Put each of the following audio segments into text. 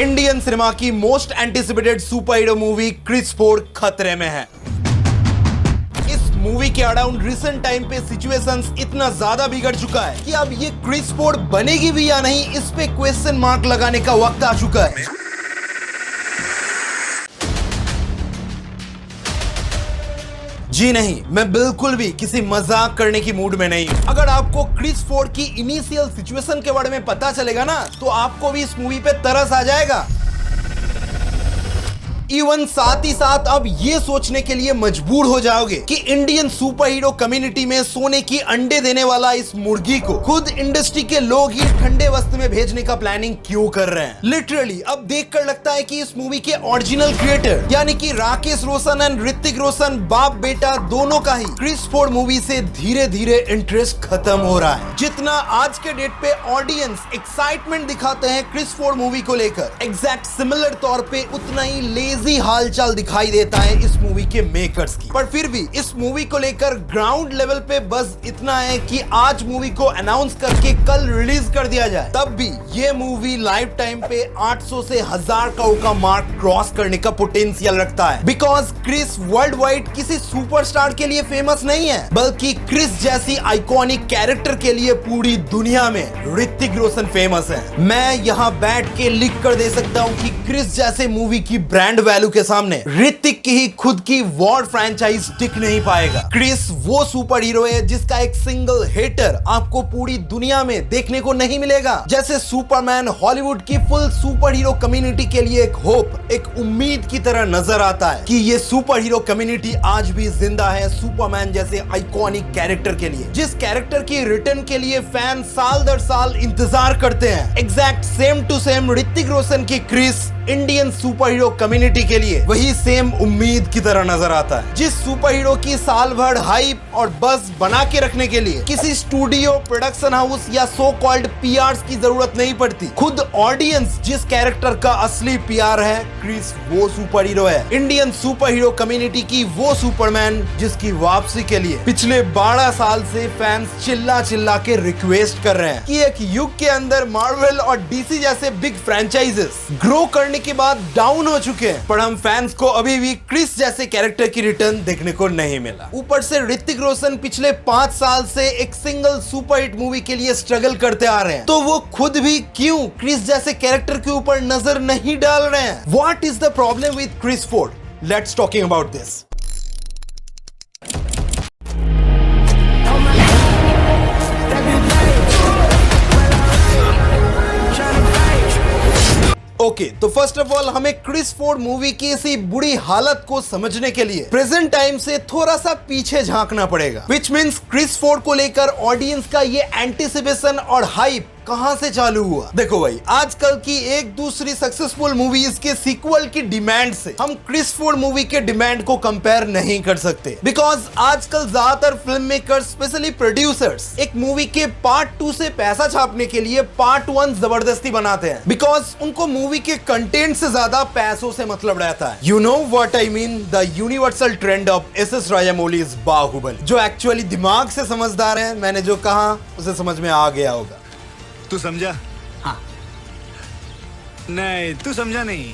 Indian cinema की most anticipated super hero movie Krrish 4 खतरे में है। इस मूवी के अराउंड रिसेंट टाइम पे सिचुएशंस इतना ज्यादा बिगड़ चुका है कि अब ये क्रिस 4 बनेगी भी या नहीं, इस पे क्वेश्चन मार्क लगाने का वक्त आ चुका है। जी नहीं, मैं बिल्कुल भी किसी मजाक करने की मूड में नहीं हूं। अगर आपको क्रिस 4 की इनिशियल सिचुएशन के बारे में पता चलेगा ना, तो आपको भी इस मूवी पे तरस आ जाएगा। इवन साथ ही साथ अब ये सोचने के लिए मजबूर हो जाओगे कि इंडियन सुपर हीरो कम्युनिटी में सोने की अंडे देने वाला इस मुर्गी को खुद इंडस्ट्री के लोग ही ठंडे वस्त्र में भेजने का प्लानिंग क्यों कर रहे हैं। लिटरली अब देखकर लगता है कि इस मूवी के ओरिजिनल क्रिएटर यानी कि राकेश रोशन एंड ऋतिक रोशन बाप बेटा दोनों का ही क्रिस 4 मूवी से धीरे धीरे इंटरेस्ट खत्म हो रहा है। जितना आज के डेट पे ऑडियंस एक्साइटमेंट दिखाते हैं क्रिस 4 मूवी को लेकर, एग्जैक्ट सिमिलर तौर पे उतना ही लेजी हालचाल दिखाई देता है इस मूवी के मेकर्स की। पर फिर भी इस मूवी को लेकर ग्राउंड लेवल पे बस इतना है कि आज मूवी को अनाउंस करके कल रिलीज कर दिया जाए, तब भी ये मूवी लाइफ टाइम पे 800 से 1000 करोड़ का मार्क क्रॉस करने का पोटेंशियल रखता है। बिकॉज क्रिस वर्ल्ड वाइड किसी सुपरस्टार के लिए फेमस नहीं है, बल्कि क्रिस जैसी आइकॉनिक कैरेक्टर के लिए पूरी दुनिया में ऋतिक रोशन फेमस है। मैं यहाँ बैठ के लिख कर दे सकता हूँ कि क्रिस जैसे मूवी की ब्रांड वैल्यू के सामने ऋतिक की ही खुद की वॉर फ्रैंचाइज टिक नहीं पाएगा। क्रिस वो सुपर हीरो है जिसका एक सिंगल हेटर आपको पूरी दुनिया में देखने को नहीं मिलेगा। जैसे सुपरमैन हॉलीवुड की फुल सुपर हीरो कम्युनिटी के लिए एक होप, एक उम्मीद की तरह नजर आता है कि ये सुपर हीरो कम्युनिटी आज भी जिंदा है सुपरमैन जैसे आइकॉनिक कैरेक्टर के लिए, जिस कैरेक्टर की रिटर्न के लिए फैन साल दर साल इंतजार करते हैं। Exact same to same Hrithik Roshan की Krrish Indian superhero community के लिए वही सेम उम्मीद की तरह नजर आता है। जिस सुपर हीरो की साल भर हाइप और बस बना के रखने के लिए किसी स्टूडियो, प्रोडक्शन हाउस या सो कॉल्ड पीआरस की जरूरत नहीं पड़ती। खुद ऑडियंस जिस कैरेक्टर का असली पीआर है, क्रिस वो सुपर हीरो है। इंडियन सुपर हीरो कम्युनिटी की वो सुपरमैन जिसकी वापसी के लिए पिछले 12 साल से फैंस चिल्ला चिल्ला के रिक्वेस्ट कर रहे हैं कि एक युग के अंदर मार्वल और डीसी जैसे बिग फ्रेंचाइजेस ग्रो करने के बाद डाउन हो चुके हैं, पर हम फैंस को अभी भी क्रिस जैसे कैरेक्टर की रिटर्न देखने को नहीं मिला। ऊपर से ऋतिक रोशन पिछले 5 साल से एक सिंगल सुपर हिट मूवी के लिए स्ट्रगल करते आ रहे हैं, तो वो खुद भी क्यों क्रिस जैसे कैरेक्टर के ऊपर नजर नहीं डाल रहे हैं? What is the problem with Krrish 4? Let's talking about this. Okay, तो फर्स्ट ऑफ ऑल हमें क्रिस 4 मूवी की इसी बुरी हालत को समझने के लिए प्रेजेंट टाइम से थोड़ा सा पीछे झांकना पड़ेगा। विच मीन्स क्रिस 4 को लेकर ऑडियंस का ये एंटिसिपेशन और हाइप कहां से चालू हुआ। देखो भाई, आजकल की एक दूसरी सक्सेसफुल मूवीज के सीक्वल की डिमांड से हम क्रिस 4 मूवी के डिमांड को कंपेयर नहीं कर सकते। बिकॉज आजकल ज्यादातर फिल्म मेकर्स, स्पेशली प्रोड्यूसर्स, एक मूवी के पार्ट 2 से पैसा छापने के लिए पार्ट 1 जबरदस्ती बनाते हैं। बिकॉज उनको मूवी के कंटेंट से ज्यादा पैसों से मतलब रहता है। You know what I mean, the universal trend of S S. Rajamouli's Baahubali. जो एक्चुअली दिमाग से समझदार है, मैंने जो कहा उसे समझ में आ गया होगा। तू समझा? हाँ। नहीं, तू समझा नहीं।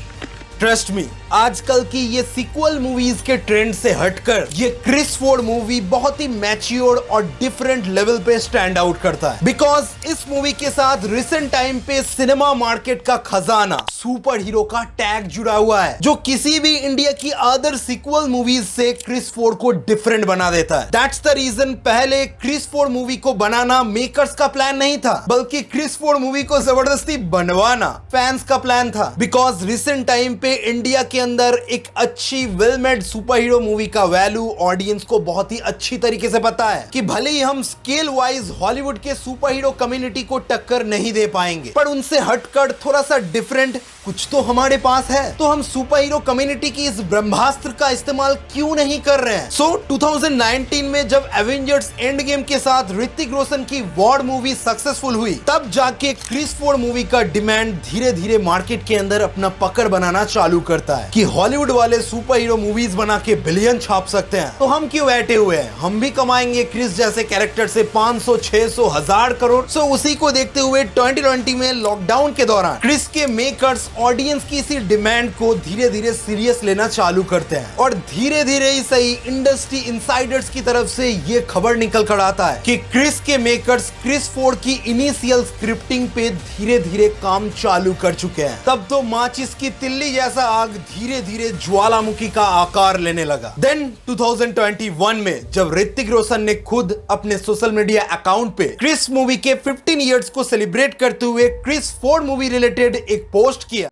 ट्रस्ट मी, आजकल की ये सीक्वल मूवीज के ट्रेंड से हटकर ये क्रिस 4 मूवी बहुत ही मैच्योर और डिफरेंट लेवल पे स्टैंड आउट करता है। बिकॉज इस मूवी के साथ रिसेंट टाइम पे सिनेमा मार्केट का खजाना सुपर हीरो का टैग जुड़ा हुआ है, जो किसी भी इंडिया की अदर सीक्वल मूवीज से क्रिस 4 को डिफरेंट बना देता है। दैट्स द रीजन पहले क्रिस 4 मूवी को बनाना मेकर्स का प्लान नहीं था, बल्कि क्रिस 4 मूवी को जबरदस्ती बनवाना फैंस का प्लान था। बिकॉज रिसेंट टाइम पे इंडिया के अंदर एक अच्छी well made super hero movie का वैल्यू ऑडियंस को बहुत ही अच्छी तरीके से पता है कि भले ही हम स्केल वाइज हॉलीवुड के सुपर हीरो कम्युनिटी को टक्कर नहीं दे पाएंगे, पर उनसे हटकर थोड़ा सा डिफरेंट कुछ तो हमारे पास है। तो हम सुपर हीरो कम्युनिटी की इस ब्रह्मास्त्र का इस्तेमाल क्यों नहीं कर रहे हैं? 2019 में जब एवेंजर्स एंड गेम के साथ ऋतिक रोशन की वॉर मूवी सक्सेसफुल हुई, तब जाके क्रिस 4 मूवी का डिमांड धीरे धीरे मार्केट के अंदर अपना पकड़ बनाना चालू करता है कि हॉलीवुड वाले सुपर हीरो मूवीज बना के बिलियन छाप सकते हैं, तो हम क्यों बैठे हुए हैं, हम भी कमाएंगे क्रिस जैसे कैरेक्टर से 500, 600, 1000 करोड़। सो उसी को देखते हुए 2020 में लॉकडाउन के दौरान क्रिस के मेकर्स ऑडियंस की इसी डिमांड को धीरे धीरे सीरियस लेना चालू करते हैं और धीरे धीरे ही सही इंडस्ट्री इंसाइडर्स की तरफ से ये खबर निकल कर आता है कि क्रिस के मेकर्स क्रिस फोर्ड की इनिशियल स्क्रिप्टिंग पे धीरे धीरे काम चालू कर चुके हैं। तब तो माचिस की तिल्ली जैसा आग धीरे धीरे ज्वालामुखी का आकार लेने लगा। देन 2021 में जब ऋतिक रोशन ने खुद अपने सोशल मीडिया अकाउंट पे क्रिस मूवी के 15 इयर्स को सेलिब्रेट करते हुए क्रिस फोर्ड मूवी रिलेटेड एक पोस्ट किया,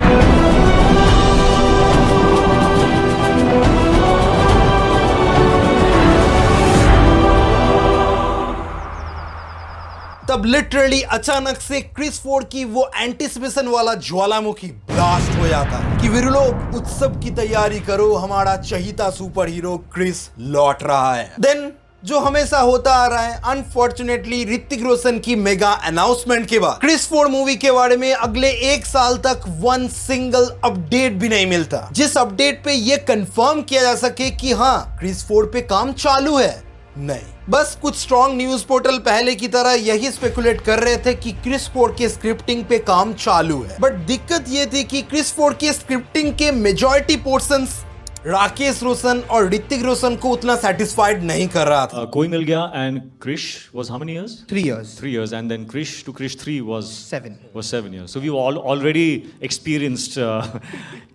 तब लिटरली अचानक से क्रिस फोर्ड की वो एंटिसिपेशन वाला ज्वालामुखी ब्लास्ट हो जाता है कि वीरलोक उत्सव की तैयारी करो, हमारा चहीता सुपर हीरो क्रिस लौट रहा है। देन जो हमेशा होता आ रहा है, अनफॉर्चुनेटली ऋतिक रोशन की मेगा अनाउंसमेंट के बाद क्रिस फोर्ड मूवी के बारे में अगले 1 साल तक वन सिंगल अपडेट भी नहीं मिलता, जिस अपडेट पे ये कंफर्म किया जा सके कि हाँ क्रिस फोर्ड पे काम चालू है। नहीं, बस कुछ स्ट्रॉन्ग न्यूज पोर्टल पहले की तरह यही स्पेकुलेट कर रहे थे कि क्रिस फोर्ड के स्क्रिप्टिंग पे काम चालू है, बट दिक्कत ये थी कि क्रिस फोर्ड के स्क्रिप्टिंग के मेजॉरिटी पोर्शंस राकेश रोशन और ऋतिक रोशन को उतना सेटिस्फाइड नहीं कर रहा था। कोई मिल गया and Krish was how many years? 3 years. 3 years, and then Krish to Krish 3 was 7. Was 7 years. So we've already experienced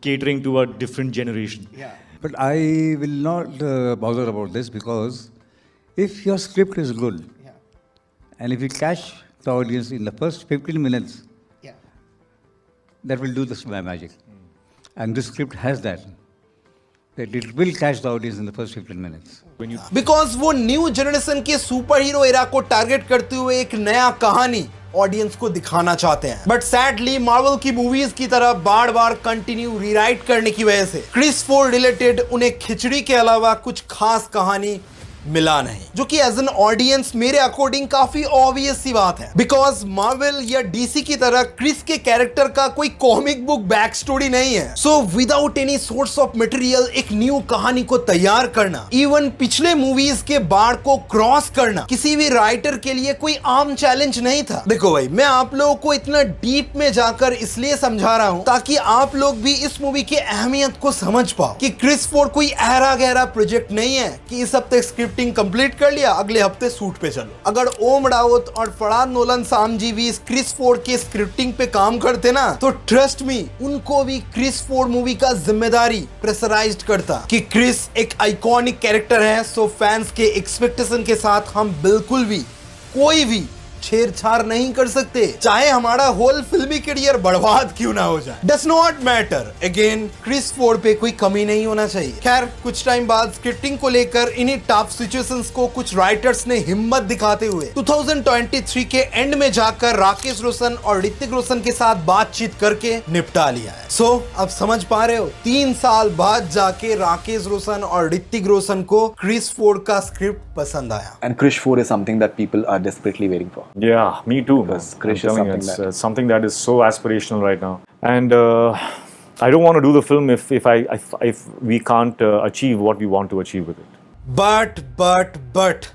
catering to a different generation. Yeah. But I will not bother about this because if your script is good Yeah. and if you catch the audience in the first 15 minutes, Yeah. that will do this magic. And this script has that. That it will catch the audience in the first 15 minutes. When you because वो new generation के super hero era को target करते हुए एक नया कहानी audience को दिखाना चाहते हैं, बट सैडली मार्वल की मूवीज की तरह बार बार कंटिन्यू रीराइट करने की वजह से क्रिस फोर्ड रिलेटेड उन्हें खिचड़ी के अलावा कुछ खास कहानी मिला नहीं, जो कि एज एन ऑडियंस मेरे अकॉर्डिंग काफी ऑब्वियस सी बात है, बिकॉज मार्वल या डीसी की तरह क्रिस के कैरेक्टर का कोई कॉमिक बुक बैक स्टोरी नहीं है। So without any source of material एक न्यू कहानी को तैयार करना, इवन पिछले मूवीज के बाढ़ को क्रॉस करना, किसी भी राइटर के लिए कोई आम चैलेंज नहीं था। देखो भाई, मैं आप लोगों को इतना डीप में जाकर इसलिए समझा रहा हूं ताकि आप लोग भी इस मूवी की अहमियत को समझ पाओ कि क्रिस फोर्ड कोई अहरा गहरा प्रोजेक्ट नहीं है कि इस हफ्ते स्क्रिप्टिंग कंप्लीट कर लिया, अगले हफ्ते शूट पे चलो। अगर ओम रावत और फरहान नोलन सामजी भी इस क्रिस फोर्ड के स्क्रिप्टिंग पे काम करते ना, तो ट्रस्ट मी उनको भी क्रिस फोर्ड मूवी का जिम्मेदारी प्रेशराइज्ड करता कि क्रिस एक आइकॉनिक कैरेक्टर है। सो फैंस के एक्सपेक्टेशन के साथ हम बिल्कुल भी कोई भी छेड़छाड़ नहीं कर सकते, चाहे हमारा होल फिल्मी करियर बर्बाद क्यों ना हो जाए। Does not matter. Again Krrish फोर्ड पे कोई कमी नहीं होना चाहिए। खैर, कुछ टाइम बाद स्क्रिप्टिंग को लेकर इन्हीं टफ सिचुएशंस को कुछ राइटर्स ने हिम्मत दिखाते हुए 2023 के एंड में जाकर राकेश रोशन और ऋतिक रोशन के साथ बातचीत करके निपटा लिया है। सो अब समझ पा रहे हो, 3 साल बाद जाके राकेश रोशन और ऋतिक रोशन को क्रिस फोर्ड का स्क्रिप्ट पसंद आया। And Krish 4 is something that people are desperately waiting for. Yeah, me too. Because I'm Krish is telling you, something it's that- something that is so aspirational right now, and I don't want to do the film if we can't achieve what we want to achieve with it. But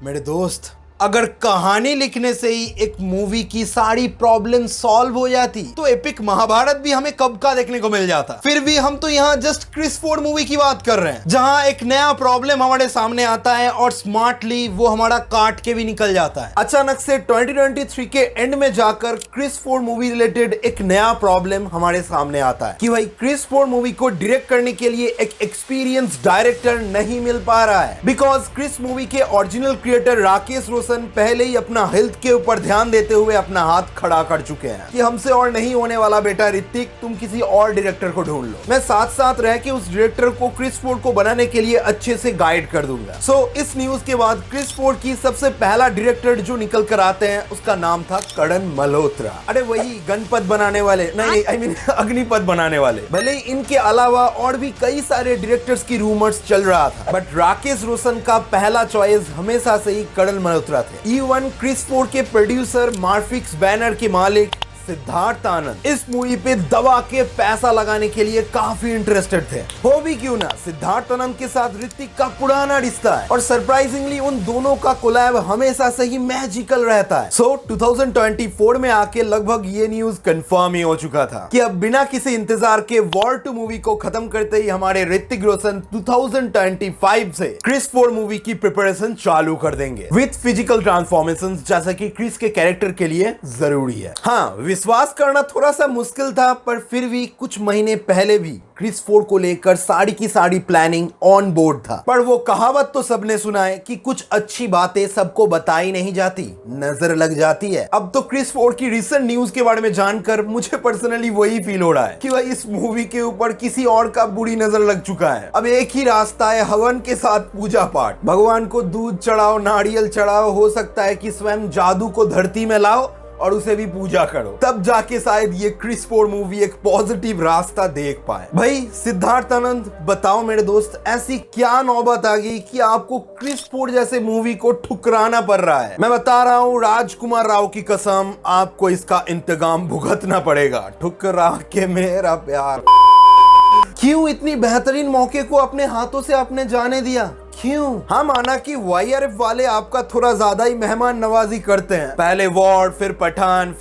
मेरे दोस्त, अगर कहानी लिखने से ही एक movie की सारी problem solve हो जाती तो एपिक महाभारत भी हमें कब का देखने को मिल जाता। फिर भी हम तो यहाँ जस्ट क्रिस फोर्ड मूवी की बात कर रहे हैं, जहाँ एक नया प्रॉब्लम हमारे सामने आता है और स्मार्टली वो हमारा काट के भी निकल जाता है। अचानक से 2023 के एंड में जाकर क्रिस फोर्ड मूवी रिलेटेड एक नया प्रॉब्लम हमारे सामने आता है कि भाई क्रिस फोर्ड मूवी को डायरेक्ट करने के लिए एक एक्सपीरियंस डायरेक्टर नहीं मिल पा रहा है, बिकॉज क्रिस मूवी के ओरिजिनल क्रिएटर राकेश रोशन पहले ही अपना हेल्थ के ऊपर ध्यान देते हुए अपना हाथ खड़ा कर चुके हैं कि हमसे और नहीं होने वाला बेटा ऋतिक, तुम किसी और डायरेक्टर को ढूंढ लो, मैं साथ साथ रह के उस डायरेक्टर को क्रिस फोर्ड को बनाने के लिए अच्छे से गाइड कर दूंगा। सो इस न्यूज के बाद क्रिस फोर्ड की सबसे पहला डायरेक्टर जो निकल कर आते हैं उसका नाम था करण मल्होत्रा। अरे वही गणपत बनाने वाले, नहीं आई मीन अग्निपथ बनाने वाले। भले ही इनके अलावा और भी कई सारे डायरेक्टर्स की रूमर्स चल रहा था, बट राकेश रोशन का पहला चॉइस हमेशा से ही करण मल्होत्रा थे। इवन क्रिस फोर्ड के प्रोड्यूसर मार्फिक्स बैनर के मालिक सिद्धार्थ आनंद इस मूवी पे दबा के पैसा लगाने के लिए काफी इंटरेस्टेड थे। हो भी क्यों ना, सिद्धार्थ आनंद के साथ ऋतिक का पुराना रिश्ता है और सरप्राइजिंगली उन दोनों का कोलैब हमेशा से ही मैजिकल रहता है। 2024 में आके लगभग ये न्यूज कंफर्म ही हो चुका था कि अब बिना किसी इंतजार के वॉर 2 मूवी को खत्म करते ही हमारे ऋतिक रोशन 2025 से क्रिस 4 मूवी की प्रिपरेशन चालू कर देंगे विथ फिजिकल ट्रांसफॉर्मेशन, जैसा कि क्रिस के कैरेक्टर के लिए जरूरी है। हाँ, विश्वास करना थोड़ा सा मुश्किल था, पर फिर भी कुछ महीने पहले भी क्रिस 4 को लेकर सारी की सारी प्लानिंग ऑन बोर्ड था। पर वो कहावत तो सबने सुना है कि कुछ अच्छी बातें सबको बताई नहीं जाती, नजर लग जाती है। अब तो क्रिस 4 की रिसेंट न्यूज के बारे में जानकर मुझे पर्सनली वही फील हो रहा है कि भाई इस मूवी के ऊपर किसी और का बुरी नजर लग चुका है। अब एक ही रास्ता है, हवन के साथ पूजा पाठ। भगवान को दूध चढ़ाओ, नारियल चढ़ाओ, हो सकता है कि स्वयं जादू को धरती में लाओ और उसे भी पूजा करो, तब जाके शायद ये क्रिस 4 मूवी एक पॉजिटिव रास्ता देख पाए। भाई सिद्धार्थ आनंद, बताओ मेरे दोस्त, ऐसी क्या नौबत आ गई कि आपको क्रिस 4 जैसे मूवी को ठुकराना पड़ रहा है? मैं बता रहा हूँ, राजकुमार राव की कसम, आपको इसका इंतजाम भुगतना पड़ेगा। ठुकरा के मेरा प्यार। क्यों इतनी बेहतरीन मौके को अपने हाथों से आपने जाने दिया? क्यों? हाँ, माना कि YRF वाले आपका थोड़ा ज्यादा ही मेहमान नवाजी करते हैं। पहले वॉर, फिर पठान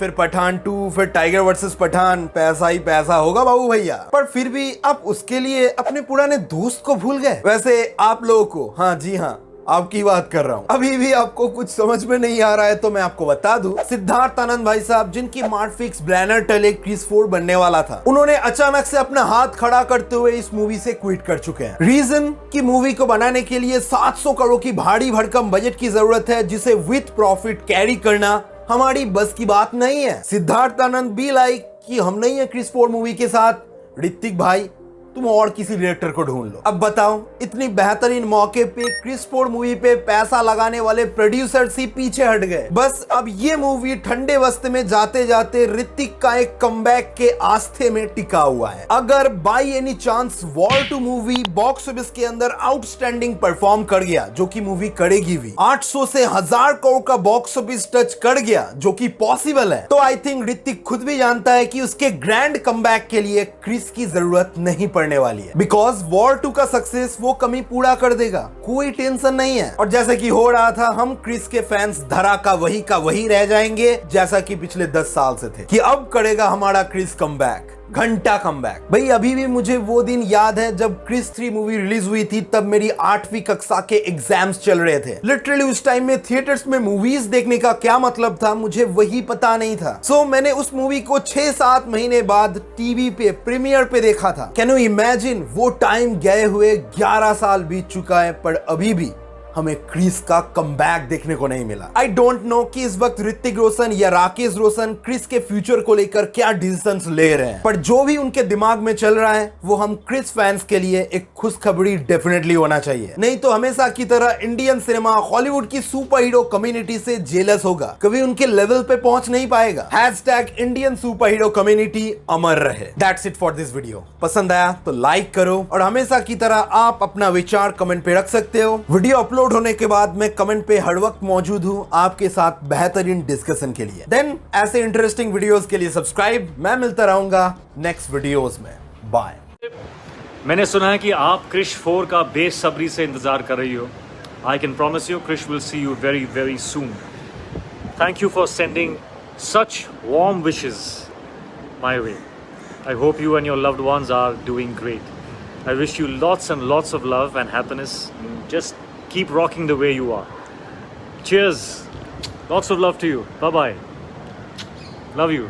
2, फिर टाइगर वर्सेस पठान। पैसा ही पैसा होगा बाबू भैया। पर फिर भी आप उसके लिए अपने पुराने दोस्त को भूल गए। वैसे आप लोगों को, हाँ जी हाँ, आपकी बात कर रहा हूँ, अभी भी आपको कुछ समझ में नहीं आ रहा है तो मैं आपको बता दूं, सिद्धार्थ आनंद भाई साहब, जिनकी मार्टफिक्स ब्लैनर टले क्रिस 4 बनने वाला था, उन्होंने अचानक से अपना हाथ खड़ा करते हुए इस मूवी से क्विट कर चुके हैं। रीजन कि मूवी को बनाने के लिए 700 करोड़ की भारी भरकम बजट की जरूरत है, जिसे विथ प्रॉफिट कैरी करना हमारी बस की बात नहीं है। सिद्धार्थ आनंद भी लाइक कि हम नहीं है क्रिस 4 मूवी के साथ, ऋतिक भाई तुम और किसी डायरेक्टर को ढूंढ लो। अब बताओ, इतनी बेहतरीन मौके पे क्रिस 4 मूवी पे पैसा लगाने वाले प्रोड्यूसर्स ही पीछे हट गए। बस अब ये मूवी ठंडे वस्ते में जाते जाते ऋतिक का एक कमबैक के आस्थे में टिका हुआ है। अगर by any chance war 2 movie box office के अंदर आउटस्टैंडिंग परफॉर्म कर गया, जो कि मूवी करेगी भी, 800 से 1000 करोड़ का बॉक्स ऑफिस टच कर गया, जो कि पॉसिबल है, तो आई थिंक ऋतिक खुद भी जानता है कि उसके ग्रैंड कमबैक के लिए क्रिस की जरूरत नहीं पड़ने वाली है। बिकॉज वॉर 2 का सक्सेस वो कमी पूरा कर देगा, कोई टेंशन नहीं है। और जैसे कि हो रहा था, हम क्रिस के फैंस धरा का वही रह जाएंगे, जैसा कि पिछले 10 साल से थे कि अब करेगा हमारा क्रिस कमबैक, घंटा कमबैक। भाई अभी भी मुझे वो दिन याद है जब क्रिस 3 मूवी रिलीज हुई थी, तब मेरी 8वीं कक्षा के एग्जाम्स चल रहे थे। लिटरली उस टाइम में थिएटर्स में मूवीज देखने का क्या मतलब था मुझे वही पता नहीं था। सो मैंने उस मूवी को 6-7 महीने बाद टीवी पे प्रीमियर पे देखा था। कैन यू इमेजिन, वो टाइम गए हुए 11 साल बीत चुका है, पर अभी भी हमें क्रिस का कमबैक देखने को नहीं मिला। आई डोंट नो कि इस वक्त ऋतिक रोशन या राकेश रोशन क्रिस के फ्यूचर को लेकर क्या डिसीजंस ले रहे हैं, पर जो भी उनके दिमाग में चल रहा है वो हम क्रिस फैंस के लिए एक खुशखबरी डेफिनेटली होना चाहिए। नहीं तो हमेशा की तरह इंडियन सिनेमा हॉलीवुड की सुपर हीरो कम्युनिटी से जेलस होगा, कभी उनके लेवल पे पहुंच नहीं पाएगा। #इंडियन सुपर हीरो कम्युनिटी अमर रहे। That's it for this video. पसंद आया तो लाइक करो और हमेशा की तरह आप अपना विचार कमेंट पे रख सकते हो। वीडियो अपलोड होने के बाद मैं कमेंट पे हर वक्त मौजूद हूं आपके साथ बेहतरीन डिस्कशन के लिए। देन ऐसे इंटरेस्टिंग वीडियोस के लिए सब्सक्राइब। मैं मिलता रहूंगा नेक्स्ट वीडियोस में। बाय। मैंने सुना है कि आप क्रिश 4 का बेसब्री से इंतजार कर रही हो। I can promise you Krrish will see you very very soon. Thank you for sending such warm wishes my way. I hope you and your loved ones are doing great. I wish you lots and lots of love and happiness. Just keep rocking the way you are. Cheers. Lots of love to you. Bye-bye. Love you.